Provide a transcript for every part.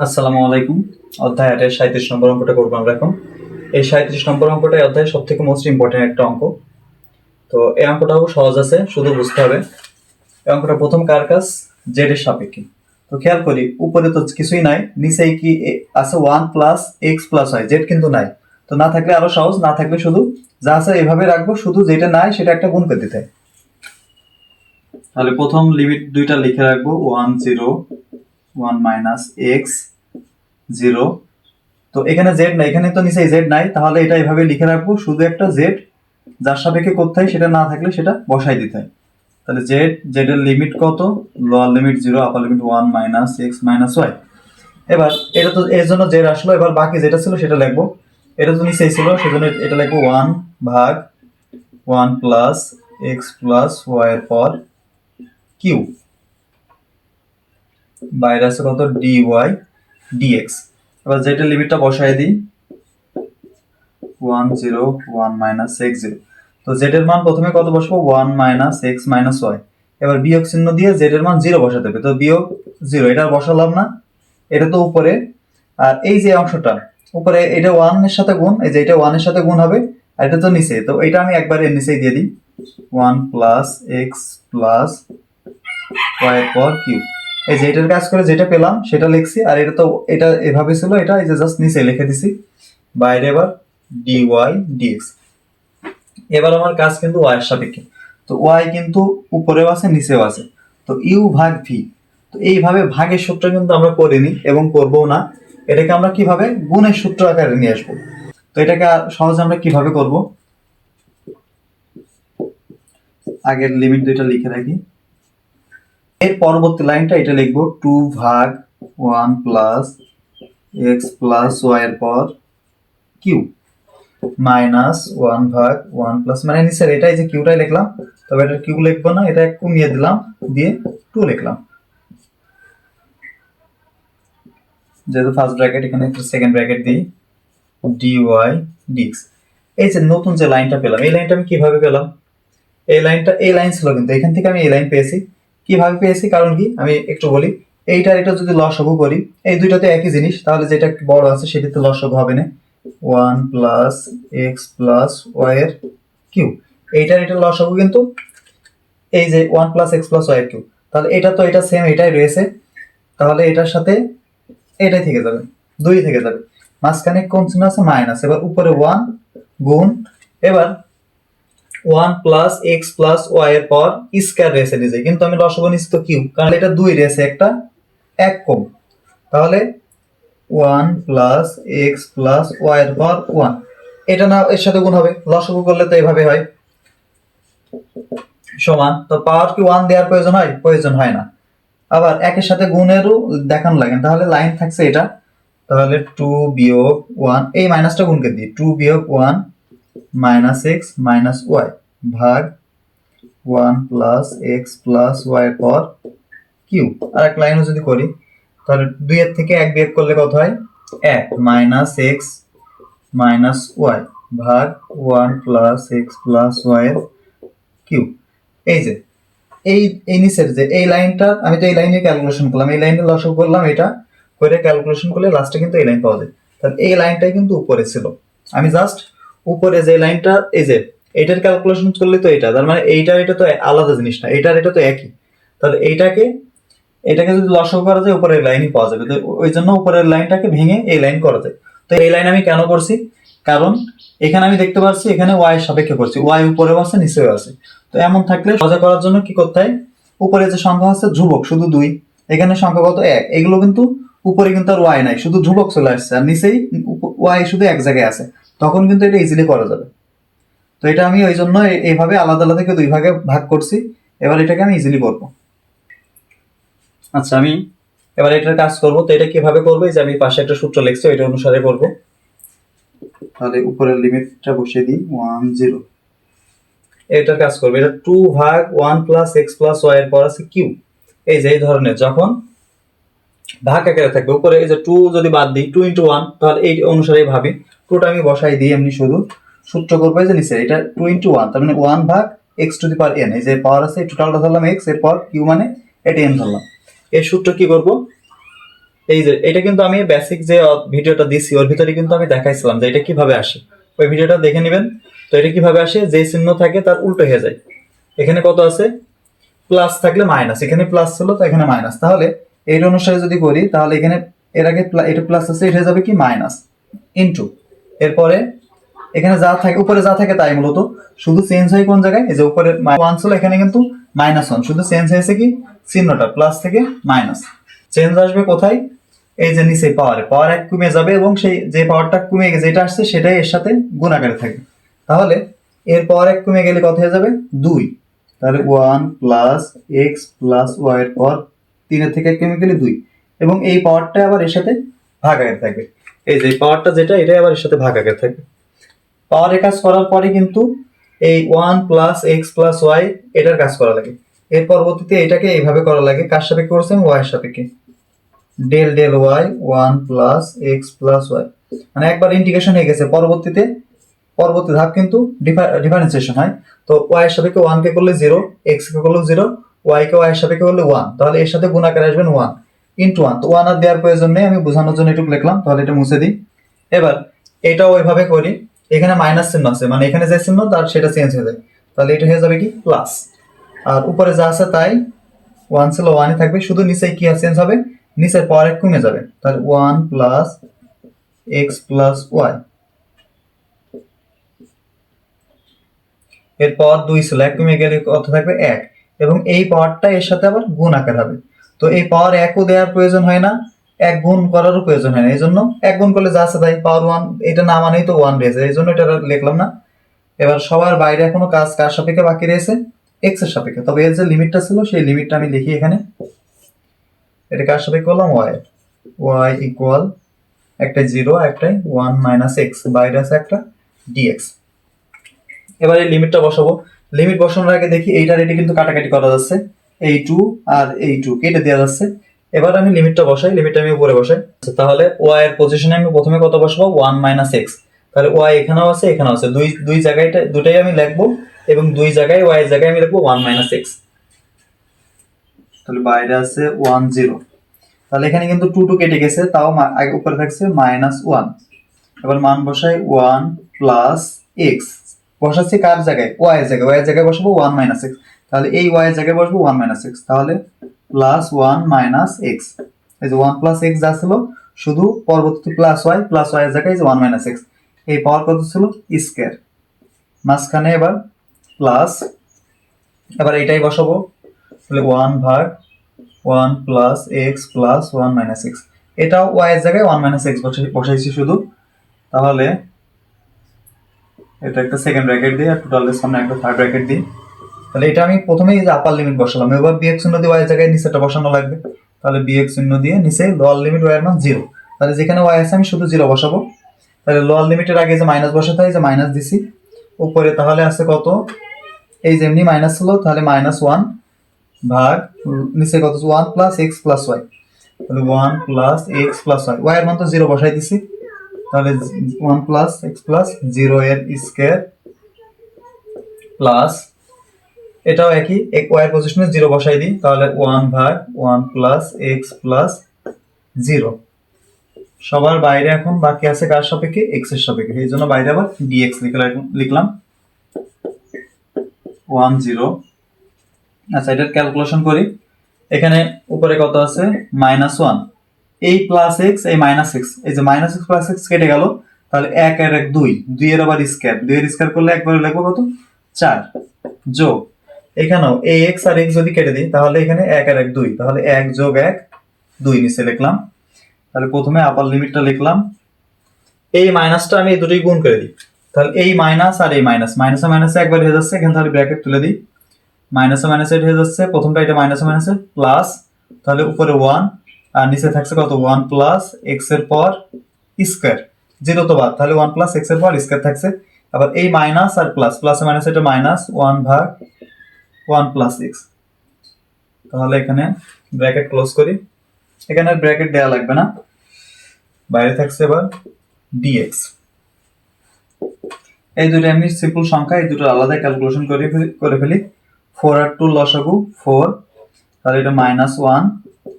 আসসালামু আলাইকুম। অধ্যায় 8 এর 37 নম্বর অঙ্কটা করবো আমরা এখন। এই 37 নম্বর অঙ্কটাই অধ্যায়ের সব থেকে মোস্ট ইম্পর্টেন্ট একটা অঙ্ক। তো এই অঙ্কটাও সহজ আছে, শুধু বুঝতে হবে। এই অঙ্কটা প্রথম কার কাজ, জেড এর সাপেক্ষে। তো খেয়াল করি, উপরে তো কিছুই নাই, নিচেই কি আছে 1 plus x plus y, z কিন্তু নাই। তো না থাকলে আরো সহজ, না থাকলে শুধু যা আছে এভাবে রাখবো, শুধু যেটা নাই সেটা একটা গুণ করে দিতে হয়। তাহলে প্রথম লিমিট দুইটা লিখে রাখবো, 1 0 1 মাইনাস এক্স 0। তো এখানে জেড নাই, এখানে তো নিচে জেড নাই, তাহলে এটা এভাবে লিখে রাখবো, শুধু একটা জেড যার সাপেক্ষে করতে হয় সেটা না থাকলে সেটা বসাই দিতে হয়। তাহলে জেড এর লিমিট কত, lower limit 0, upper limit 1 minus x minus y. এবার এটা তো এর জন্য জেড আসলো, এবার বাকি যেটা ছিল সেটা লিখবো। এটা তো নিচেই ছিল, সেজন্য এটা লিখবো 1 ভাগ 1 প্লাস এক্স প্লাস ওয়াই এর পর কিউ, বাইরে আছে কত ডি ওয়াই ডিএক্স। এবার জেড এর লিমিটটা বসাই দিই, 1 0 1 মাইনাস এক্স 0। তো জেড এর মান প্রথমে কত বসাবো, 1 মাইনাস এক্স মাইনাস ওয়াই। এবার বিয়োগ চিহ্ন দিয়ে জেড এর মান 0 বসাতে হবে, তো বিয়োগ 0, এটা বসালাম না, এটা তো উপরে। আর এই যে অংশটা উপরে, এটা 1 এর সাথে গুণ, এই যে এটা 1 এর সাথে গুণ হবে, আর এটা তো নিচে, তো এটা আমি একবার এর নিচেই দিয়ে দিই, 1 প্লাস এক্স প্লাস ওয়াই এর পর কিউ। এই যে এটার কাজ করে যেটা পেলাম সেটা লিখছি, আর এটা তো এটা এভাবে ছিল, এটা এই যে জাস্ট নিচে লিখে দিছি, বাইরে এবার dy dx। এবার আমার কাজ কিন্তু y এর সাপেক্ষে, তো y কিন্তু উপরেও আছে নিচেও আছে, তো u ভাগ v। তো এইভাবে ভাগের সূত্র কিন্তু আমরা করিনি এবং করবো না, এটাকে আমরা কিভাবে গুণের সূত্র আকারে নিয়ে আসবো। তো এটাকে সহজে আমরা কিভাবে করব, আগের লিমিট দুইটা লিখে রাখি। এর পরবর্তী লাইনটা এটা লিখবো, 2 ভাগ 1 প্লাস এক্স প্লাস ওয়াই এর পর কিউ মাইনাস 1 ভাগ 1 প্লাস, মানে নিচের এটাই যে কিউটাই লিখলাম, তবে এটা কিউ লিখবো না, এটা কমিয়ে দিলাম, দিয়ে 2 লিখলাম, যেহেতু ফার্স্ট ব্র্যাকেট এখানে সেকেন্ড ব্র্যাকেট দিই, dy dx। এই যে নতুন যে লাইনটা পেলাম, এই লাইনটা আমি কিভাবে পেলাম, এই লাইন ছিল কিন্তু এখান থেকে আমি এই লাইন পেয়েছি। কিভাবে পেয়েছি, কারণ কি আমি একটু বলি। এইটার এটা যদি লসাগু করি, এই দুইটাতে একই জিনিস, তাহলে যেটা বড় আছে সেটাতে লসাগু হবে না, 1 প্লাস এক্স প্লাস ওয়াই এর কিউ। এইটার এটা লসাগু কিন্তু এই যে 1 প্লাস এক্স প্লাস ওয়াই এর কিউ, তাহলে এটা তো এটা সেম, এটাই রয়েছে, তাহলে এটার সাথে এটাই থেকে যাবে, 2 থেকে যাবে, মাঝখানে কোন চিহ্ন আছে, মাইনাস। এবার উপরে 1 গুণ, এবার 1 প্লাস এক্স প্লাস ওয়াই এর পর স্কয়ার রয়েছে নিজে, কিন্তু আমি লসাগু নিচ্ছি তো কিউব, কারণ এটা 2 রয়েছে, একটা এক কম, তাহলে 1 প্লাস এক্স প্লাস ওয়াই এর পর 1, এটা না এর সাথে গুণ হবে, লসাগু করলে তো এভাবে হয়, সমান। তো পাওয়ার কি 1 দেওয়ার প্রয়োজন হয়, প্রয়োজন হয় না। আবার একের সাথে গুণেরও দেখানো লাগে, তাহলে লাইন থাকছে এটা, তাহলে 2 বিয়োগ 1, এই মাইনাসটা গুণকে দিই, 2 বিয়োগ 1 মাইনাস এক্স মাইনাস ওয়াই ভাগ 1 প্লাস এক্স প্লাস ওয়াই এর পর কিউ। আর এক লাইনও যদি করি, তাহলে 2 এর থেকে 1 বিয়োগ করলে কত হয়, 1 মাইনাস এক্স মাইনাস ওয়াই ভাগ 1 প্লাস এক্স প্লাস ওয়াই এর কিউ। এই যে এই এই নিচের যে এই লাইনটা, আমি তো এই লাইনে ক্যালকুলেশন করলাম, এই লাইনে লসাগু করলাম, এটা করে ক্যালকুলেশন করলে লাস্টে কিন্তু এই লাইন পাওয়া যায়। তাহলে এই লাইনটাই কিন্তু উপরে ছিল, আমি জাস্ট উপরে যে লাইনটা, এই যে এটার ক্যালকুলেশন করলে তো এটা, তার মানে এইটার এটা তো আলাদা জিনিস না, এটার এটা তো একই। তাহলে এটাকে যদি লসাগু করা যায় উপরের লাইনই পাওয়া যাবে, তো ওই জন্য উপরের লাইনটাকে ভেঙে এই লাইন করা যায়। তো এই লাইন আমি কেন করছি, কারণ এখানে আমি দেখতে পাচ্ছি এখানে ওয়াই এর সাপেক্ষে করছি, ওয়াই উপরেও আছে নিচেও আছে। তো এমন থাকলে সহজে করার জন্য কি করতে হয়, উপরে যে সংখ্যা আছে ধ্রুবক শুধু 2, এখানে সংখ্যা কত 1, এগুলো কিন্তু উপরে কিন্তু আর ওয়াই নাই, শুধু ধ্রুবক চলে আসছে, আর নিচেই ওয়াই শুধু এক জায়গায় আছে, তখন কিন্তু এটা ইজিলি করা যাবে। তো এটা আমি ওই জন্য এইভাবে আলাদা আলাদা থেকে 2 ভাগে ভাগ করছি। এবার এটাকে আমি ইজিলি করবো। আচ্ছা, আমি এবার এটার কাজ করবো, তো এটা কিভাবে করবো, যে আমি পাশে একটা সূত্র লিখছি ওইটা অনুসারে করবো। তাহলে উপরের লিমিটটা বসিয়ে দিই 1 0, এটার কাজ করবে, এটা 2 ভাগ 1 প্লাস এক্স প্লাস ওয়াই এর পর আছে কিউ। এই যে এই ধরনের যখন ভাগ আকারে থাকবে, উপরে এই যে 2 যদি বাদ দিই, 2 ইন্টু 1, তাহলে এই অনুসারে ভাবি, 2টা আমি বসাই দিই এমনি, শুধু সূত্র করবো এই যে নিচে, এটা 2 ইন্টু 1, তার মানে 1 ভাগ x to the power N, এই যে পাওয়ার আছে টোটালটা ধরলাম এক্স, এরপর কিউ মানে এটা এন ধরলাম। এর সূত্র কি করবো, এই যে এটা কিন্তু আমি বেসিক যে ভিডিওটা দিছি ওর ভিতরে কিন্তু আমি দেখাইছিলাম যে এটা কিভাবে আসে, ওই ভিডিওটা দেখে নেবেন। তো এটা কিভাবে আসে, যে চিহ্ন থাকে তার উল্টো হয়ে যায়। এখানে কত আছে, প্লাস থাকলে মাইনাস, এখানে প্লাস ছিল তো এখানে মাইনাস, তাহলে এর অনুসারে যদি করি তাহলে এখানে এর আগে এটা প্লাস আছে, এটা হয়ে যাবে কি মাইনাস ইনটু, এরপরে এখানে যা থাকে উপরে যা থাকে তাই মূলত শুধু চেঞ্জ হয় কোন জায়গায়, এই যে উপরে ওয়ান ছিল এখানে কিন্তু মাইনাস ওয়ান, শুধু চেঞ্জ হয়েছে কি চিহ্নটা, প্লাস থেকে মাইনাস। চেঞ্জ আসবে কোথায়, এই যে নিচে পাওয়ারে, পাওয়ার এক কমে যাবে এবং সেই যে পাওয়ারটা কমে গেছে যেটা আসছে সেটাই এর সাথে গুণ আকারে থাকবে। তাহলে এর পাওয়ার এক কমে গেলে কত হয়ে যাবে, দুই। তাহলে one plus x plus y এর পাওয়ার তিনের থেকে এক কমে গেলে দুই, এবং এই পাওয়ারটা আবার এর সাথে ভাগ আকারে থাকবে। এই যে পাওয়ারটা যেটা এটাই আবার এর সাথে ভাগ আকারে থাকবে। পাওয়ারের কাজ করার পরে কিন্তু এই one plus x plus y এটার কাজ করা লাগে। এর পরবর্তীতে এটাকে এইভাবে করা লাগে, কার সাপেক্ষে করছে, ওয়াই এর সাপেক্ষে, del del y one plus x plus y, মানে একবার ইন্টিগ্রেশন হয়ে গেছে। পরবর্তীতে পরবর্তী ধাপ কিন্তু ডিফারেন্সিয়েশন হয়। তো ওয়াই এর সাপেক্ষে ওয়ান কে করলে জিরো, এক্স কে করলে জিরো, ওয়াই কে ওয়াই এর সাপেক্ষে করলে ওয়ান, তাহলে এর সাথে গুণ আকারে আসবেন ওয়ান ইন্টু ওয়ান। তো ওয়ান আর দেওয়ার প্রয়োজন নেই, আমি বোঝানোর জন্য এটুকু লিখলাম, তাহলে এটা মুছে দিই। এবার এটাও ওইভাবে করি, এখানে মাইনাস চিহ্ন আছে মানে এখানে যে চিহ্ন তার সেটা চেঞ্জ হয়ে যায়, তাহলে এটা হয়ে যাবে কি প্লাস, আর উপরে যা আছে তাই ওয়ান ছিল ওয়ানই থাকবে, শুধু নিচে কি চেঞ্জ হবে, নিচের পাওয়ার এক কমে যাবে, তাহলে one plus x plus y, এর পাওয়ার দুই ছিল, এক কমে গেলে কত থাকবে এক, এবং এই পাওয়ারটা এর সাথে আবার গুণ আকার হবে। তো এই পাওয়ার একও দেওয়ার প্রয়োজন হয় না, এক গুণ করারও প্রয়োজন হয় না, এই জন্য এক গুণ করলে যা আছে তাই, পাওয়ার ওয়ান এটা না মানেই তো ওয়ান রয়েছে, এই জন্য এটা লিখলাম না। এবার সবার বাইরে এখনো কাজ কার সাপেক্ষে বাকি রয়েছে, এক্স এর সাপেক্ষে, তবে এর যে লিমিটটা ছিল সেই লিমিটটা আমি লিখি এখানে। এটা কার সাপেক্ষে করলাম, ওয়াই, ওয়াই ইকুয়াল একটা জিরো একটাই ওয়ান মাইনাস এক্স, বাইরে আছে একটা ডিএক্স। এবার এই লিমিটটা বসাবো, লিমিট বসানোর আগে দেখি এইটার এটি কিন্তু কাটাকাটি করা যাচ্ছে, এই টু আর এই টু কেটে দেওয়া যাচ্ছে। এবার আমি লিমিটটা বসাই, লিমিটটা আমি উপরে বসাই। তাহলে ওয়াই এর পজিশনে আমি প্রথমে কত বসাবো, ওয়ান মাইনাস এক্স, তাহলে ওয়াই এখানেও আছে এখানেও আছে, দুই দুই জায়গাটা দুটাই আমি লিখবো, এবং দুই জায়গায় ওয়াই এর জায়গায় আমি লিখবো ওয়ান মাইনাস এক্স, তাহলে বাইরে আছে ওয়ান জিরো। তাহলে এখানে কিন্তু টু টু কেটে গেছে, তাও আগে উপরে থাকছে মাইনাস ওয়ান। এবার মান বসাই ওয়ান প্লাস এক্স, বসাচ্ছি কার জায়গায়, ওয়াই এর জায়গায়, ওয়াই এর জায়গায় বসাবো ওয়ান মাইনাস এক্স, তাহলে এই ওয়াই এর জায়গায় বসবো ওয়ান মাইনাস এক্স, তাহলে প্লাস ওয়ান মাইনাস এক্স। এই যে ওয়ান প্লাস এক্স যা ছিল শুধু পরবর্তী প্লাস ওয়াই এর জায়গায় যে ওয়ান মাইনাস এক্স, এই পাওয়ার কত ছিল স্কয়ার, মাঝখানে এবার প্লাস, এবার এটাই বসাবো, তাহলে ওয়ান ভাগ one plus x plus one minus x, এটাও ওয়াই এর জায়গায় ওয়ান মাইনাস এক্স বসাইছি শুধু। তাহলে এটা একটা সেকেন্ড ব্র্যাকেট দিই আর টোটালের সামনে একটা থার্ড ব্র্যাকেট দিই। তাহলে এটা আমি প্রথমেই যে আপার লিমিট বসালাম, এবার বিয়োগ চিহ্ন দিয়ে ওয়াই এর জায়গায় নিচেটা বসানো লাগবে, তাহলে বিয়োগ চিহ্ন দিয়ে নিচে লোয়ার লিমিট ওয়াই এর মান জিরো, তাহলে যেখানে ওয়াই আছে আমি শুধু জিরো বসাবো। তাহলে লোয়ার লিমিটের আগে যে মাইনাস বসাতে হয়, যে মাইনাস দিছি উপরে, তাহলে আছে কত, এই যে এমনি মাইনাস ছিল তাহলে মাইনাস ওয়ান ভাগ নিচে কত one plus x plus Y, তাহলে one plus x plus Y, Y এর মান তো জিরো বসাই দিছি, তাহলে one plus x plus zero এর স্কয়ার প্লাস, এটাও একই ওয়াই এর পজিশনে জিরো বসাই দিই, তাহলে ওয়ান ভাগ one plus x plus zero. সবার বাইরে এখন বাকি আছে কার সাপেক্ষে, এক্স এর সাপেক্ষে, এই জন্য বাইরে আবার ডিএক্স লিখলাম ওয়ান জিরো। আচ্ছা এটার ক্যালকুলেশন করি, এখানে উপরে কত আছে মাইনাস ওয়ান, এই প্লাস এক্স এই মাইনাস এক্স, এই যে মাইনাস এক্স প্লাস এক্স কেটে গেল, তাহলে এক আর এক দুই, দুই এর আবার স্কয়ার, দুই এর স্কয়ার করলে একবারে লিখবো কত চার, যোগ এখানেও এই এক্স আর এক্স যদি কেটে দিই তাহলে এখানে এক আর এক দুই, তাহলে এক যোগ এক দুই নিচে লিখলাম। তাহলে প্রথমে আপার লিমিটটা লিখলাম, এই মাইনাসটা আমি এই দুটোই গুণ করে দিই, তাহলে এই মাইনাস আর এই মাইনাস, মাইনাসে মাইনাসে একবার হয়ে যাচ্ছে, এখানে তাহলে ব্র্যাকেট তুলে দিই, মাইনাসে মাইনাসে হয়ে যাচ্ছে, প্রথমটা এটা মাইনাসে মাইনাসে প্লাস, তাহলে উপরে ওয়ান আর নিচে থাকছে কত ওয়ান প্লাস এক্স এর পর স্কয়ার, জিরো তো বাদ, তাহলে ওয়ান প্লাস এক্স এর পর স্কয়ার থাকছে। আবার এই মাইনাস আর প্লাস, প্লাসে মাইনাসে এটা মাইনাস ওয়ান ভাগ ওয়ান প্লাস এক্স, তাহলে এখানে ব্র্যাকেট ক্লোজ করি, এখানে ব্র্যাকেট দেওয়া লাগবে না, বাইরে থাকছে এবার ডিএক্স। এই দুটো এমনি সিম্পল সংখ্যা, এই দুটো আলাদা ক্যালকুলেশন করে ফেলি। ফোর আর টু লসাগু ফোর, তাহলে এটা মাইনাস ওয়ান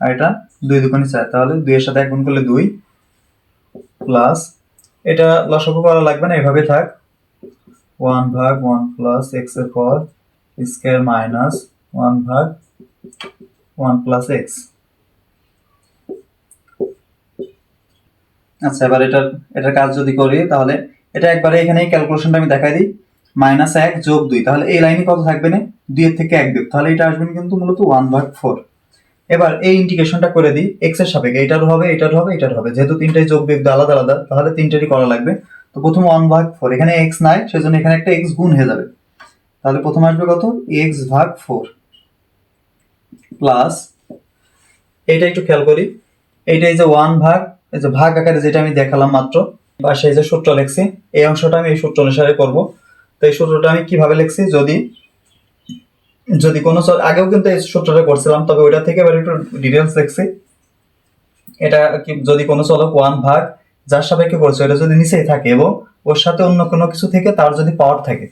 আর এটা 2×4, তাহলে 2 এর সাথে 1 গুণ করলে 2 প্লাস, এটা লসাগু করা লাগবে না, এভাবে থাক, 1 ভাগ 1 প্লাস এক্স এর পর স্কয়ার মাইনাস 1 ভাগ 1 প্লাস এক্স। আচ্ছা, এবার এটার কাজ যদি করি তাহলে এটা একবারে এখানে ক্যালকুলেশনটা আমি দেখাই দিই, -1 যোগ 2, তাহলে এই লাইনে কত থাকবে না, 2 এর থেকে 1 বিয়োগ, তাহলে এটা আসবে কিন্তু মূলত 1/4। এবার এই ইন্টিগ্রেশনটা করে দিই এক্স এর সাপেক্ষে, এটার হবে এটার হবে এটার হবে, যেহেতু তিনটাই যোগ বিয়োগ আলাদা আলাদা তাহলে তিনটারই করা লাগবে। তো প্রথম 1/4, এখানে এক্স নাই সেজন্য এখানে একটা এক্স গুণ হয়ে যাবে, তাহলে প্রথম আসবে কত, x/4 প্লাস, এইটা একটু খেয়াল করি, এইটা এই যে 1 ভাগ, এই যে ভাগ আকারে যেটা আমি দেখালাম মাত্র, বা সেই যে সূত্র লিখছি, এই অংশটা আমি এই সূত্র অনুসারে করব। তো এই সূত্রটা আমি কিভাবে লিখছি, যদি কোনো আগেও কিন্তু এই সূত্রটা করছিলাম, তবে ওইটা থেকে এবার একটু ডিটেইলস লিখছি। এটা কি, যদি কোনো চলক 1 ভাগ যার সাপেক্ষে করছে এটা যদি নিচেই থাকে এবং ওর সাথে অন্য কোনো কিছু থেকে তার যদি পাওয়ার থাকে,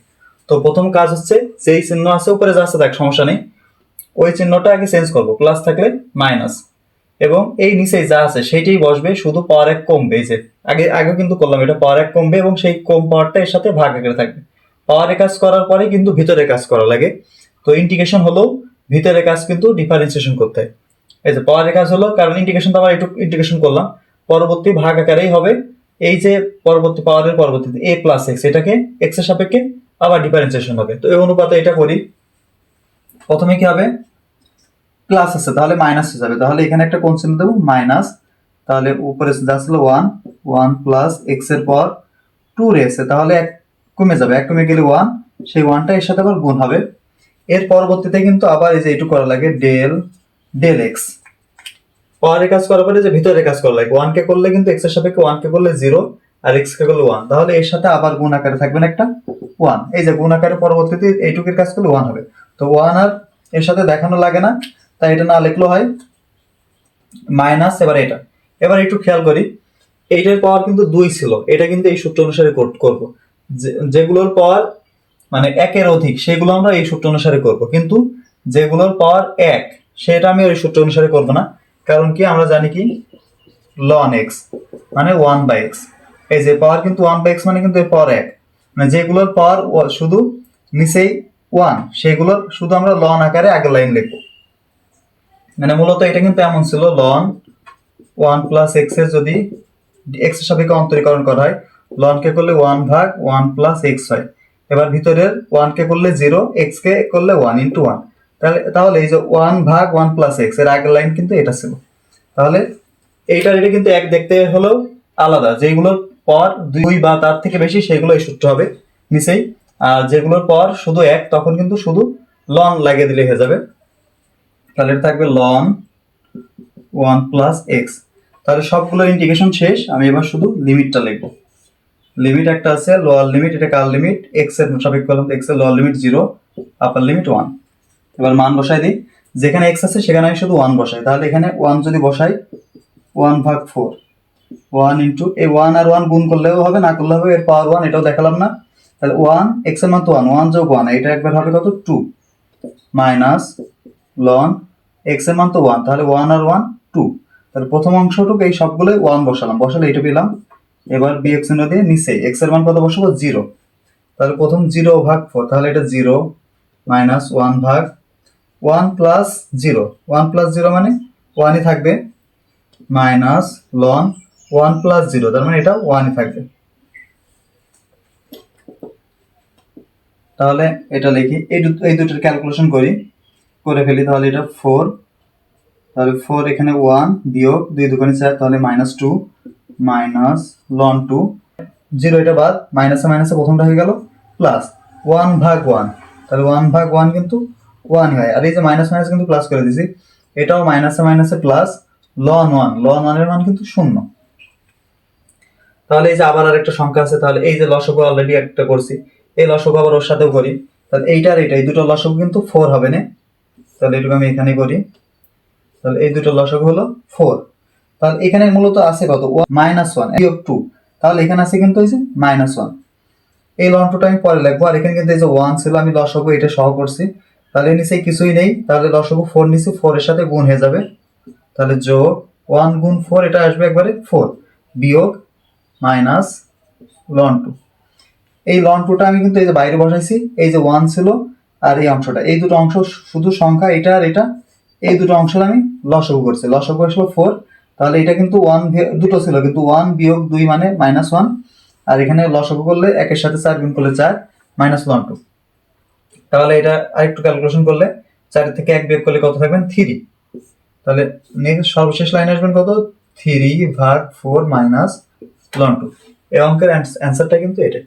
তো প্রথম কাজ হচ্ছে যেই চিহ্ন আছে উপরে যা আছে দেখ সমস্যা নেই, ওই চিহ্নটা আগে চেঞ্জ করব, প্লাস থাকলে মাইনাস, এবং এই নিচে যা আছে সেইটাই বসবে, শুধু পাওয়ার 1 কমবে, এই যে আগে কিন্তু করলাম, এটা পাওয়ার 1 কমবে এবং সেই কম পাওয়ারটা এর সাথে ভাগ আকারে থাকবে। পাওয়ারে কাজ করার পরে কিন্তু ভিতরে কাজ করা লাগে, তো ইন্টিগ্রেশন হলো ভিতরে কাজ কিন্তু ডিফারেন্সিয়েশন করতে হয়। এই যে পাওয়ারের কাজ হলো, কারণ ইন্টিগ্রেশন তো আবার একটু ইন্টিগ্রেশন করলাম, পরবর্তী ভাগ আকারেই হবে, এই যে পরবর্তী পাওয়ারের পরবর্তীতে a প্লাস এক্স, এটাকে এক্স এর সাপেক্ষে আবার ডিফারেন্সিয়েশন হবে। তো এই অনুপাতে এটা করি, প্রথমে কি হবে, প্লাস আছে তাহলে মাইনাস হয়ে যাবে, তাহলে এখানে একটা কোণ চিহ্ন দেবো মাইনাস, তাহলে উপরে যা ছিল 1 প্লাস এক্স এর পর 2 রয়েছে, তাহলে 1 কমে যাবে, 1 কমে গেলে 1, সেই 1টা এর সাথে আবার গুণ হবে। এর পরবর্তীতে কিন্তু আবার এই যে এইটুকু করা লাগে, ডেল এক্স, পাওয়ারের কাজ করার পরে যে ভিতরে কাজ করা লাগে, 1 কে করলে কিন্তু এক্স এর সাপেক্ষে 1 কে করলে 0 আর এক্স কে করলে 1, তাহলে এর সাথে আবার গুণ আকারে থাকবে না একটা 1, এই যে গুণ আকারে পরবর্তীতে এইটুকুর কাজ করলে 1 হবে, তো 1 আর এর সাথে দেখানো লাগে না, তাই এটা না লিখলেও হয়, মাইনাস। এবার একটু খেয়াল করি, এইটার পাওয়ার কিন্তু 2 ছিল, এটা কিন্তু এই সূত্র অনুসারে করব, যেগুলোর পাওয়ার মানে 1 এর অধিক সেগুলো আমরা এই সূত্র অনুসারে করব, কিন্তু যেগুলোর পাওয়ার 1 সেটা আমি ওই সূত্র অনুসারে করব না, কারণ কি আমরা জানি কি ln x মানে 1/x, এই যে পাওয়ার কিন্তু 1/x মানে কিন্তু এর পাওয়ার 1, মানে যেগুলোর পাওয়ার শুধু নিচেই 1 সেগুলোর শুধু আমরা ln আকারে আগের লাইন লিখব, মানে মূলত এটা কিন্তু এমন ছিল, ln 1 প্লাস x এর যদি x এর সাপেক্ষে অন্তরীকরণ করা হয়, ln কে করলে 1 ভাগ 1 প্লাস x হয়, এবার ভিতরের 1 কে করলে 0, x কে করলে 1 ইনটু 1, তাহলে এই যে 1 ভাগ 1 প্লাস x এর আগের লাইন কিন্তু এটা ছিল, তাহলে এটা কিন্তু এক দেখতে হলেও আলাদা, যেগুলোর পাওয়ার 2 বা তার থেকে বেশি সেগুলো এই সূত্র হবে নিচেই, আর যেগুলোর পাওয়ার শুধু 1 তখন কিন্তু শুধু ln লাগিয়ে দিলে হয়ে যাবে, তাহলে এটা থাকবে ln 1 প্লাস x। তাহলে সবগুলো ইন্টিগ্রেশন শেষ, আমি এবার শুধু লিমিটটা লিখব, লিমিট একটা আছে লোয়ার লিমিট, এটা কার লিমিট, x এর সাপেক্ষে করলাম, x এর লোয়ার লিমিট 0 আপার লিমিট 1, এবার মান বসাই দিই, যেখানে x আছে সেখানে আমি শুধু 1 বসাই, তাহলে এখানে 1 যদি বসাই 1/4, 1 ইনটু এই 1 আর 1 গুণ করলেও হবে, না করলে হবে, এর পাওয়ার 1, এটাও দেখালাম না, তাহলে 1 x এর মান তো 1 যোগ 1 এটা একবার হবে কত 2 মাইনাস ln x এর মান তো 1, তাহলে 1 আর 1 2, তাহলে প্রথম অংশটুকু এই সবগুলো 1 বসালে এটা পেলাম, এবার bx চিহ্ন দিয়ে নিচে x এর মান কত বসাবো 0, তাহলে প্রথম 0/4, তাহলে এটা 0 মাইনাস 1 ভাগ 1 প্লাস 0, 1 প্লাস 0 মানে 1ই থাকবে, মাইনাস ln 1 প্লাস 0, তার মানে এটা 1ই থাকবে, তাহলে এটা লিখি, এই দুটোর ক্যালকুলেশন করে ফেলি, তাহলে এটা 4, তাহলে 4 এখানে 1 বিয়োগ 2 2 4, তাহলে -2 মাইনাস ln 2, 0 এটা বাদ, মাইনাসে মাইনাসে প্রথমটা হয়ে গেল প্লাস 1 ভাগ 1, তাহলে 1 ভাগ 1 কিন্তু 1 হয়, আর এই যে মাইনাস মাইনাস কিন্তু প্লাস করে দিছি, এটাও মাইনাসে মাইনাসে প্লাস ln 1 এর মান কিন্তু 0, তাহলে এই যে আবার আরেকটা সংখ্যা আছে, তাহলে এই যে লসাগু অলরেডি একটা করছি, এই লসাগু আবার ওর সাথেও করি, তাহলে এইটা আর এই দুটো লসাগু কিন্তু 4 হবে না, তাহলে এটুকু আমি এখানে করি, তাহলে এই দুটো লসাগু হলো 4, তাহলে এখানে মূলত আছে কত -1 বিয়োগ 2, তাহলে এখানে আছে কিন্তু এই যে -1, এই ln 2টা আমি পরে লিখবো, আর এখানে কিন্তু এই যে 1 ছিল আমি লসাগু এটা সহ করছি, তাহলে নিচে কিছুই নেই, তাহলে লসাগু 4 নিচে 4 এর সাথে গুণ হয়ে যাবে, তাহলে যোগ 1 গুণ 4, এটা আসবে একবারে 4, বিয়োগ মাইনাস লন 2। এই লন 2টা আমি কিন্তু এই যে বাইরে বসাইছি, এই যে 1 ছিল আর এই অংশটা, এই দুটো অংশ শুধু সংখ্যা, এটা আর এটা, এই দুটো অংশ আমি লসাগু করছি, লসাগু আসলো 4। তাহলে এটা কিন্তু 1 দুটো ছিল, কিন্তু 1 বিয়োগ 2 মানে -1, আর এখানে লসাগু করলে একের সাথে 4 গুণ করলে 4, মাইনাস লন 2। তাহলে এটা আরেকটু ক্যালকুলেশন করলে 4 থেকে 1 বিয়োগ করলে কত থাকবেন, 3। তাহলে নেক্সট সর্বশেষ লাইন আসবেন কত, 3 ভাগ 4 মাইনাস লন 2। এই অঙ্কের অ্যান্সারটা কিন্তু এটা।